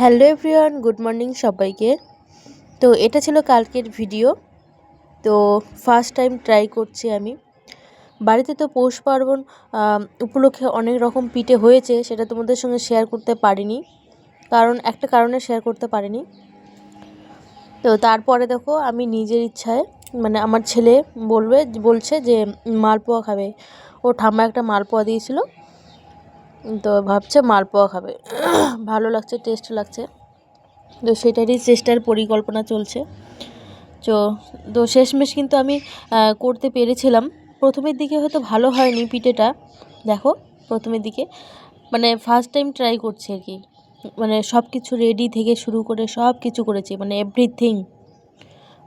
Hello everyone, good morning সবাইকে। তো এটা ছিল কালকের ভিডিও। তো ফার্স্ট টাইম ট্রাই করছি আমি। বাড়িতে তো পৌষ পার্বণ উপলক্ষে অনেক রকম পিঠে হয়েছে, সেটা তোমাদের সঙ্গে শেয়ার করতে পারিনি, কারণ একটা কারণে শেয়ার করতে পারিনি। তো তারপরে দেখো আমি নিজের ইচ্ছায়, মানে আমার ছেলে বলছে যে মালপোয়া খাবে। ও ঠাম্মা একটা মালপোয়া দিয়েছিল, তো ভাবছে মালপোয়া খাবে। ভালো লাগছে, টেস্ট লাগছে, তো সেটারই চেষ্টার পরিকল্পনা চলছে। তো শেষমেশ কিন্তু আমি করতে পেরেছিলাম। প্রথমের দিকে হয়তো ভালো হয়নি পিঠেটা, দেখো প্রথমের দিকে মানে ফার্স্ট টাইম ট্রাই করছি আর কি। মানে সব কিছু রেডি থেকে শুরু করে সব কিছু করেছি, মানে এভরিথিং,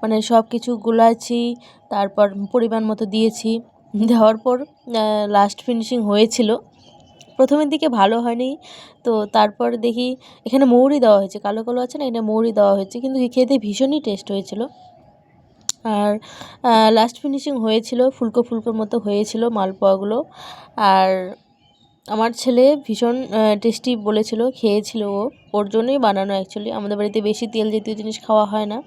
মানে সব কিছু গুলাইছি, তারপর পরিমাণ মতো দিয়েছি। দেওয়ার পর লাস্ট ফিনিশিং হয়েছিল। প্রথমের দিকে ভালো হয়নি, তো তারপর দেখি এখানে মৌরি দেওয়া হয়েছে, কালো কালো আছে না, এটা মৌরি দেওয়া হয়েছে, কিন্তু খেতে ভীষণই টেস্ট হয়েছিল। আর লাস্ট ফিনিশিং হয়েছিল, ফুলকো ফুলকোর মতো হয়েছিল মালপোয়াগুলো। আর আমার ছেলে ভীষণ টেস্টি বলেছিল, খেয়েছিল ও, ওর জন্যই বানানো অ্যাকচুয়ালি। আমাদের বাড়িতে বেশি তেল জাতীয় জিনিস খাওয়া হয় না।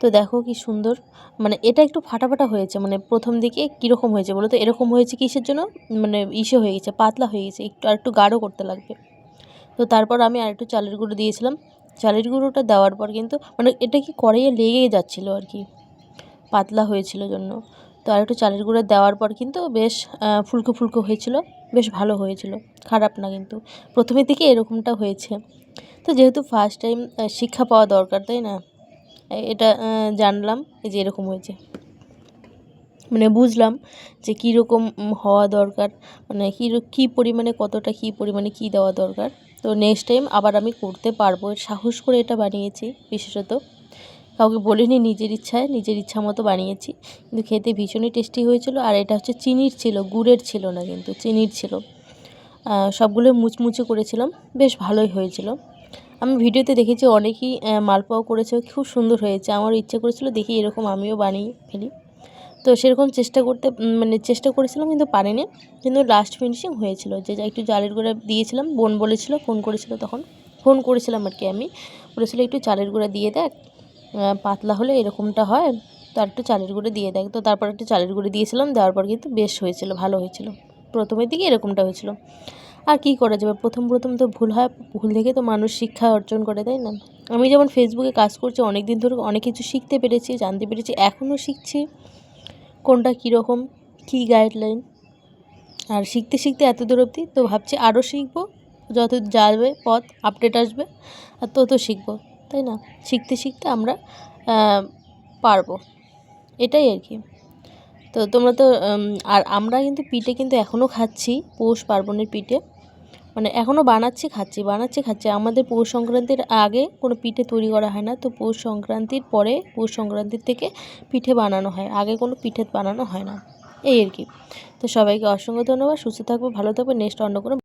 তো দেখো কি সুন্দর, মানে এটা একটু ফাটা ফাটা হয়েছে, মানে প্রথম দিকে কীরকম হয়েছে বলো তো, এরকম হয়েছে কিসের জন্য, মানে হয়ে গেছে, পাতলা হয়ে গেছে, একটু গাঢ় করতে লাগবে। তো তারপর আমি আরেকটু চালের গুঁড়ো দিয়েছিলাম। চালের গুঁড়োটা দেওয়ার পর কিন্তু মানে এটা কি কড়াইয়ে লেগেই যাচ্ছিলো আর কি, পাতলা হয়েছিল জন্য। তো আরেকটু চালের গুঁড়ো দেওয়ার পর কিন্তু বেশ ফুলকো ফুলকো হয়েছিল, বেশ ভালো হয়েছিল, খারাপ না। কিন্তু প্রথমের দিকে এরকমটা হয়েছে। তো যেহেতু ফার্স্ট টাইম শিক্ষা পাওয়া দরকার, তাই না, এটা জানলাম যে এরকম হয়েছে, মানে বুঝলাম যে কীরকম হওয়া দরকার, মানে কী পরিমাণে কতটা, কী পরিমাণে কী দেওয়া দরকার। তো নেক্সট টাইম আবার আমি করতে পারবো, সাহস করে এটা বানিয়েছি। বিশেষত কাউকে বলিনি, নিজের ইচ্ছায় নিজের ইচ্ছা মতো বানিয়েছি, কিন্তু খেতে ভীষণই টেস্টি হয়েছিল। আর এটা হচ্ছে চিনির ছিল, গুড়ের ছিল না, কিন্তু চিনির ছিল। সবগুলো মুচমুচে করেছিলাম, বেশ ভালোই হয়েছিল। আমি ভিডিওতে দেখেছি অনেকেই মালপোয়া করেছে, খুব সুন্দর হয়েছে। আমার ইচ্ছে করেছিল দেখি এরকম আমিও বানিয়ে ফেলি। তো সেরকম চেষ্টা করেছিলাম, কিন্তু পারিনি। কিন্তু লাস্ট ফিনিশিং হয়েছিল, যে একটু চালের গুঁড়া দিয়েছিলাম। বোন বলেছিল, ফোন করেছিল, তখন ফোন করেছিলাম আর কি আমি, বলেছিল একটু চালের গুঁড়া দিয়ে দেখ, পাতলা হলে এরকমটা হয়, তো আর একটু চালের গুঁড়ো দিয়ে দেখ। তো তারপর একটু চালের গুঁড়ো দিয়েছিলাম, দেওয়ার পর কিন্তু বেশ হয়েছিল, ভালো হয়েছিল। প্রথমের দিকে এরকমটা হয়েছিল। আর কি করা যাবে, প্রথম তো ভুল হয়, ভুল থেকে তো মানুষ শিক্ষা অর্জন করে, তাই না। আমি যেমন ফেসবুকে কাজ করছি অনেক দিন ধরে, অনেক কিছু শিখতে পেরেছি, জানতে পেরেছি, এখনও শিখছি কোনটা কীরকম, কী গাইডলাইন। আর শিখতে শিখতে এত দূর অবধি, তো ভাবছি আরও শিখবো, যত যাবে পথ আপডেট আসবে আর তত শিখবো, তাই না। শিখতে শিখতে আমরা পারবো, এটাই আর কি। তো তোমরা তো আর আমরা কিন্তু পিঠে কিন্তু এখনও খাচ্ছি, পৌষ পার্বণের পিঠে, মানে এখনও বানাচ্ছি খাচ্ছি। আমাদের পৌষ সংক্রান্তির আগে কোনো পিঠে তৈরি করা হয় না, তো পৌষ সংক্রান্তির পরে, পৌষ সংক্রান্তির থেকে পিঠে বানানো হয়, আগে কোনো পিঠে বানানো হয় না, এই আর কি। তো সবাইকে অসংখ্য ধন্যবাদ, সুস্থ থাকবো, ভালো থাকবো। নেক্সট অন্য কোনো